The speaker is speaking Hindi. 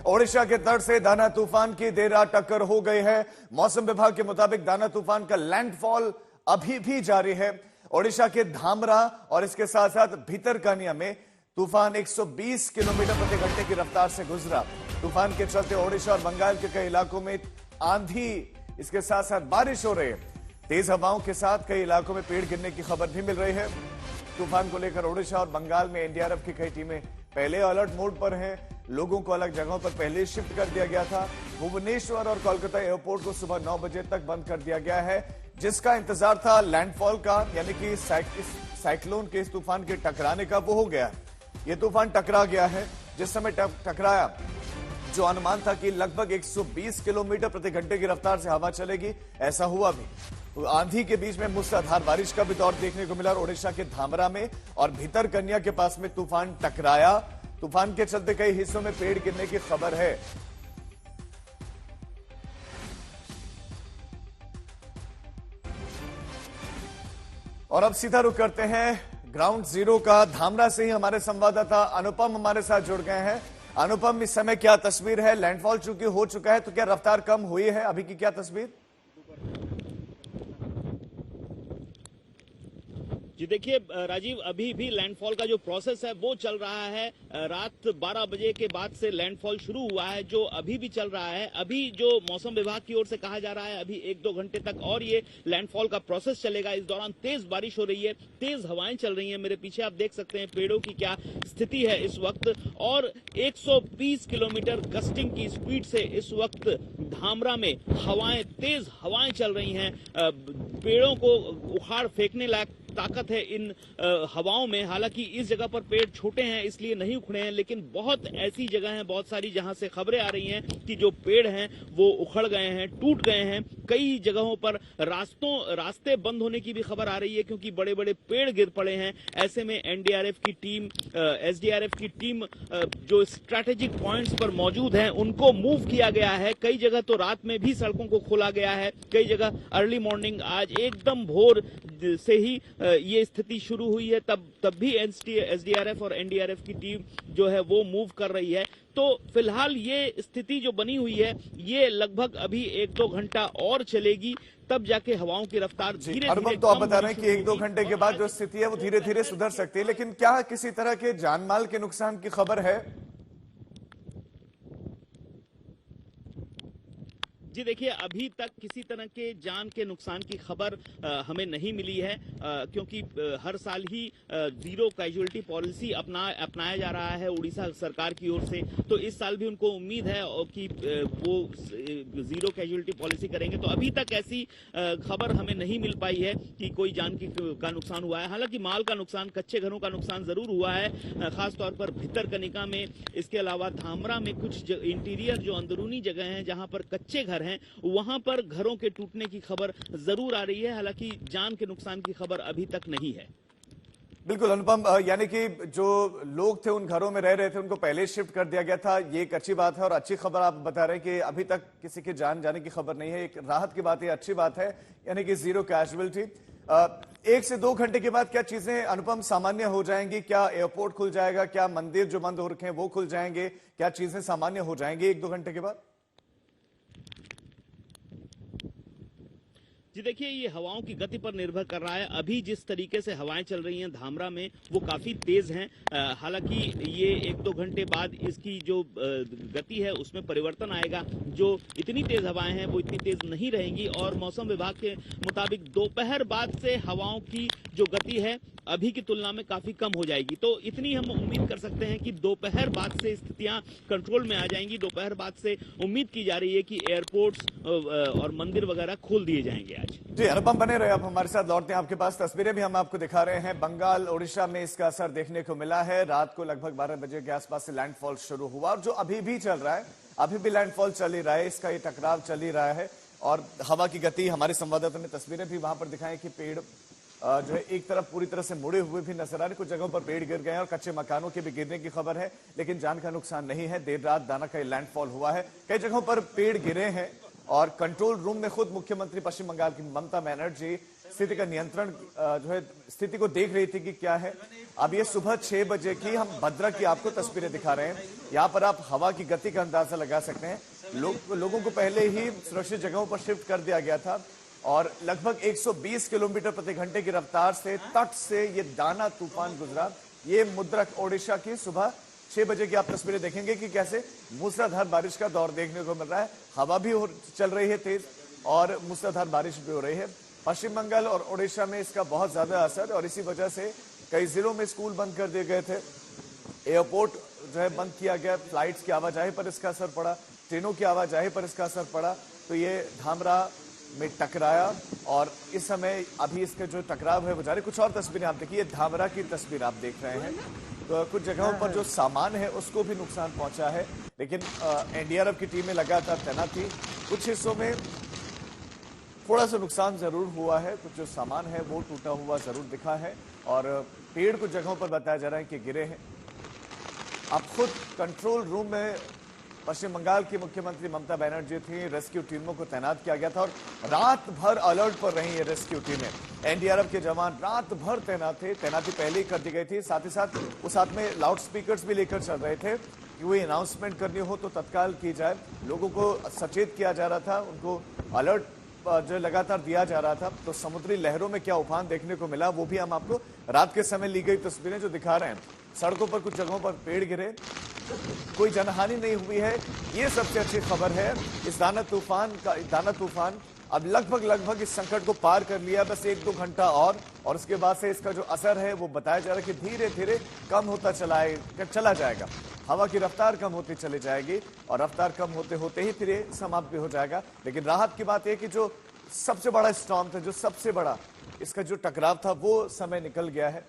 ओडिशा के तट से दाना तूफान की देर रात टक्कर हो गई है। मौसम विभाग के मुताबिक दाना तूफान का लैंडफॉल अभी भी जारी है। ओडिशा के धामरा और इसके साथ साथ भितरकनिया में तूफान 120 किलोमीटर प्रति घंटे की रफ्तार से गुजरा। तूफान के चलते ओडिशा और बंगाल के कई इलाकों में आंधी, इसके साथ साथ बारिश हो रही है। तेज हवाओं के साथ कई इलाकों में पेड़ गिरने की खबर भी मिल रही है। तूफान को लेकर ओडिशा और बंगाल में एनडीआरएफ की कई टीमें पहले अलर्ट मोड पर हैं। लोगों को अलग जगहों पर पहले शिफ्ट कर दिया गया था। भुवनेश्वर और कोलकाता एयरपोर्ट को सुबह 9 बजे तक बंद कर दिया गया है, जिसका इंतजार था लैंडफॉल का, यानी कि साइक्लोन के इस तूफान के टकराने का, वो हो गया। ये तूफान टकरा गया है। जिस समय टकराया, जो अनुमान था कि लगभग 120 किलोमीटर प्रति घंटे की रफ्तार से हवा चलेगी, ऐसा हुआ भी। आंधी के बीच में मूसलाधार बारिश का भी दौर देखने को मिला। ओडिशा के धामरा में और भितरकनिया के पास में तूफान टकराया। तूफान के चलते कई हिस्सों में पेड़ गिरने की खबर है। और अब सीधा रुख करते हैं ग्राउंड जीरो का। धामरा से ही हमारे संवाददाता अनुपम हमारे साथ जुड़ गए हैं। अनुपम, इस समय क्या तस्वीर है? लैंडफॉल चूंकि हो चुका है तो क्या रफ्तार कम हुई है? अभी की क्या तस्वीर? जी देखिए राजीव, अभी भी लैंडफॉल का जो प्रोसेस है वो चल रहा है। रात 12 बजे के बाद से लैंडफॉल शुरू हुआ है, जो अभी भी चल रहा है। अभी जो मौसम विभाग की ओर से कहा जा रहा है, अभी 1-2 घंटे तक और ये लैंडफॉल का प्रोसेस चलेगा। इस दौरान तेज बारिश हो रही है, तेज हवाएं चल रही हैं। मेरे पीछे आप देख सकते हैं पेड़ों की क्या स्थिति है इस वक्त। और 120 किलोमीटर गस्टिंग की स्पीड से इस वक्त धामरा में हवाएं, तेज हवाएं चल रही हैं। पेड़ों को उखाड़ फेंकने लायक ताकत है इन हवाओं में। हालांकि इस जगह पर पेड़ छोटे हैं इसलिए नहीं उखड़े हैं, लेकिन बहुत ऐसी जगह हैं, बहुत सारी, जहां से खबरें आ रही हैं कि जो पेड़ हैं वो उखड़ गए हैं, टूट गए हैं। कई जगहों पर रास्ते बंद होने की भी खबर आ रही है, क्योंकि बड़े बड़े पेड़ गिर पड़े हैं। ऐसे में एनडीआरएफ की टीम, एसडीआरएफ की टीम जो स्ट्रैटेजिक पॉइंट्स पर मौजूद हैं उनको मूव किया गया है। कई जगह तो रात में भी सड़कों को खोला गया है, कई जगह अर्ली मॉर्निंग, आज एकदम भोर से ही ये स्थिति शुरू हुई है। तब भी एसडीआरएफ और एनडीआरएफ की टीम जो है वो मूव कर रही है। तो फिलहाल ये स्थिति जो बनी हुई है ये लगभग अभी 1-2 घंटा और चलेगी, तब जाके हवाओं की रफ्तार धीरे धीरे। तो आप बता रहे हैं कि 1-2 घंटे के बाद जो स्थिति है वो धीरे धीरे सुधर सकती है, लेकिन क्या किसी तरह के जानमाल के नुकसान की खबर है? जी देखिए, अभी तक किसी तरह के जान के नुकसान की खबर हमें नहीं मिली है, क्योंकि हर साल ही जीरो कैजुअलिटी पॉलिसी अपनाया जा रहा है उड़ीसा सरकार की ओर से। तो इस साल भी उनको उम्मीद है कि वो जीरो कैजुअलिटी पॉलिसी करेंगे। तो अभी तक ऐसी खबर हमें नहीं मिल पाई है कि कोई जान का नुकसान हुआ है। हालांकि माल का नुकसान, कच्चे घरों का नुकसान जरूर हुआ है, खासतौर पर भितरकनिका में। इसके अलावा धामरा में कुछ इंटीरियर जो अंदरूनी जगह हैं जहां पर कच्चे घर हैं, वहां पर घरों के टूटने की खबर जरूर आ रही है। हालांकि जान के नुकसान की खबर अभी तक नहीं है। बिल्कुल अनुपम, यानी कि जो लोग थे उन घरों में रह रहे थे उनको पहले शिफ्ट कर दिया गया था, ये एक अच्छी बात है। और अच्छी खबर आप बता रहे हैं कि अभी तक किसी की जान जाने की खबर नहीं है, एक राहत की बात है, अच्छी बात है, यानी कि जीरो कैजुअलिटी। 1 से 2 घंटे के बाद क्या चीजें अनुपम सामान्य हो जाएंगी? क्या एयरपोर्ट खुल जाएगा? क्या मंदिर जो बंद हो रखे हैं वो खुल जाएंगे? क्या चीजें सामान्य हो जाएंगी 1-2 घंटे के बाद? जी देखिए, ये हवाओं की गति पर निर्भर कर रहा है। अभी जिस तरीके से हवाएं चल रही हैं धामरा में वो काफी तेज हैं। हालांकि ये 1-2 घंटे बाद इसकी जो गति है उसमें परिवर्तन आएगा। जो इतनी तेज हवाएं हैं वो इतनी तेज नहीं रहेंगी, और मौसम विभाग के मुताबिक दोपहर बाद से हवाओं की जो गति है अभी की तुलना में काफी कम हो जाएगी। तो इतनी हम उम्मीद कर सकते हैं कि दोपहर बाद से स्थितियां कंट्रोल में आ जाएंगी। दोपहर बाद से उम्मीद की जा रही है कि एयरपोर्ट्स और मंदिर वगैरह खोल दिए जाएंगे आज। जी अनुपम, बने रहे, आप हमारे साथ लौटते हैं। आपके पास तस्वीरें भी हम आपको दिखा रहे हैं। बंगाल, ओडिशा में इसका असर देखने को मिला है। रात को लगभग 12 बजे के आसपास से लैंडफॉल शुरू हुआ, और जो अभी भी चल रहा है, अभी भी लैंडफॉल चल ही रहा है, इसका ये टकराव चल ही रहा है। और हवा की गति, हमारे संवाददाता ने तस्वीरें भी वहां पर दिखाई कि पेड़ जो है एक तरफ पूरी तरह से मुड़े हुए भी नजर आ रहे। कुछ जगहों पर पेड़ गिर गए हैं और कच्चे मकानों के भी गिरने की खबर है, लेकिन जान का नुकसान नहीं है। देर रात दाना का लैंडफॉल हुआ है, कई जगहों पर पेड़ गिरे हैं। और कंट्रोल रूम में खुद मुख्यमंत्री पश्चिम बंगाल की ममता बनर्जी स्थिति का नियंत्रण जो है स्थिति को देख रही थी कि क्या है। अब ये सुबह 6 बजे की हम भद्रा की आपको तस्वीरें दिखा रहे हैं। यहाँ पर आप हवा की गति का अंदाजा लगा सकते हैं। लोगों को पहले ही सुरक्षित जगहों पर शिफ्ट कर दिया गया था और लगभग 120 किलोमीटर प्रति घंटे की रफ्तार से तट से ये दाना तूफान गुजरा। ये मुद्रक ओडिशा की सुबह 6 बजे की आप तस्वीरें देखेंगे कि कैसे मूसलाधार बारिश का दौर देखने को मिल रहा है। हवा भी चल रही है तेज और मूसलाधार बारिश भी हो रही है। पश्चिम बंगाल और ओडिशा में इसका बहुत ज्यादा असर और इसी वजह से कई जिलों में स्कूल बंद कर दिए गए थे, एयरपोर्ट जो है बंद किया गया, फ्लाइट्स की आवाजाही पर इसका असर पड़ा, ट्रेनों की आवाजाही पर इसका असर पड़ा। तो ये धामरा में टकराया और इस समय अभी इसका जो टकराव है वो जारी। कुछ और तस्वीरें आप देखिए, धामरा की तस्वीर आप देख रहे हैं। तो कुछ जगहों पर जो सामान है उसको भी नुकसान पहुंचा है, लेकिन एनडीआरएफ की टीमें लगातार तैनात थी। कुछ हिस्सों में थोड़ा सा नुकसान जरूर हुआ है, कुछ जो सामान है वो टूटा हुआ जरूर दिखा है और पेड़ कुछ जगहों पर बताया जा रहा है कि गिरे हैं। अब खुद कंट्रोल रूम में पश्चिम बंगाल की मुख्यमंत्री ममता बनर्जी थी, रेस्क्यू टीमों को तैनात किया गया था और रात भर अलर्ट पर रही ये रेस्क्यू टीमें। एनडीआरएफ के जवान रात भर तैनात थे, तैनाती पहले ही कर दी गई थी। साथ ही साथ वो साथ में लाउड स्पीकर्स भी लेकर चल रहे थे कि कोई अनाउंसमेंट करनी हो तो तत्काल की जाए। लोगों को सचेत किया जा रहा था, उनको अलर्ट जो लगातार दिया जा रहा था। तो समुद्री लहरों में क्या उफान देखने को मिला वो भी हम आपको रात के समय ली गई तस्वीरें जो दिखा रहे हैं। सड़कों पर कुछ जगहों पर पेड़ गिरे, कोई जनहानि नहीं हुई है, ये सबसे अच्छी खबर है। इस दाना तूफान अब लगभग इस संकट को पार कर लिया, बस 1-2 घंटा और उसके बाद से इसका जो असर है वो बताया जा रहा है कि धीरे धीरे कम होता चला जाएगा। हवा की रफ्तार कम होती चली जाएगी और रफ्तार कम होते होते ही फिर ये समाप्त भी हो जाएगा। लेकिन राहत की बात यह कि जो सबसे बड़ा स्टॉर्म था, जो सबसे बड़ा इसका जो टकराव था वो समय निकल गया है।